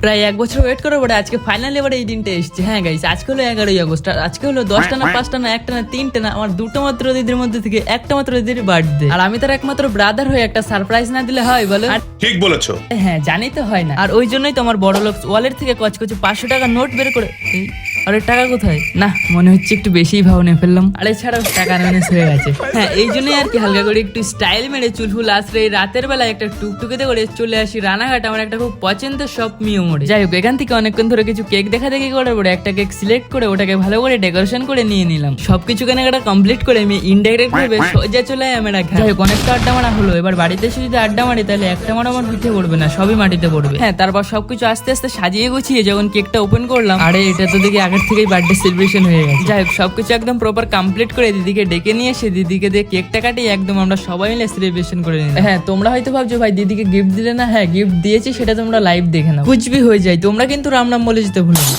প্রায় 1 বছর ওয়েট করার পরে আজকে ফাইনালি এবারে এই দিনটা এসেছে। হ্যাঁ গাইস, আজকে হলো 11ই আগস্ট। আর আজকে হলো 10টা না 5টা না 1টা না 3টা না আমার 2টা মাত্র দিদির মধ্যে থেকে একটা মাত্র দিদির বার্থডে। আর আমি তার একমাত্র ব্রাদার হয়ে একটা সারপ্রাইজ না দিলে হয় বলো? ঠিক বলেছো। হ্যাঁ জানি তো হয় না। আর ওই জন্যই তো আমার বড় লোক ওয়ালেট থেকে কচকচে 500 টাকা নোট বের করে আরে টাকা কোথায়? না মনে হচ্ছে একটু বেশিই ভাবনে ফেললাম। আরে ছাড়াও টাকা ম্যানেজ হয়ে গেছে। হ্যাঁ এই জন্যই আর কি হালকা করে একটু স্টাইল মেরে চুলফুল আসরে রাতের বেলায় একটা টুকটুকিতে করে চলে আসি রানাঘাট। আমার একটা খুব পছন্দের সব মিও মোড়ে। যাই হোক এখান থেকে অনেকক্ষণ ধরে কিছু কেক দেখা দেখি করার পরে একটা কেক সিলেক্ট করে ওটাকে ভালো করে ডেকোরেশন করে নিয়ে নিলাম। সবকিছু কেনাকাটা কমপ্লিট করে আমি ইনডাইরেক্ট ভাবে সোজা চলে আমি রাখা। যাই হোক অনেকটা আড্ডা মারা হলো। এবার বাড়িতে এসে যদি আড্ডা মারি তাহলে একটা মারা আমার পিঠে পড়বে না, সবই মাটিতে পড়বে। হ্যাঁ তারপর সবকিছু আস্তে আস্তে সাজিয়ে গুছিয়ে যখন কেকটা ওপেন করলাম, আরে এটা তো দেখি আগের থেকেই বার্থডে সেলিব্রেশন হয়ে গেছে। যাই হোক সবকিছু একদম প্রপার কমপ্লিট করে দিদিকে ডেকে নিয়ে এসে দিদিকে দিয়ে কেকটা কাটিয়ে একদম আমরা সবাই মিলে সেলিব্রেশন করে নিলাম। হ্যাঁ তোমরা হয়তো ভাবছো ভাই দিদিকে গিফট দিলে না, হ্যাঁ গিফট দিয়েছি, সেটা তোমরা লাইভ দেখে নাও। কুছ ভি হয়ে যায়, তোমরা কিন্তু রাম রাম বলে যেতে ভুলো না।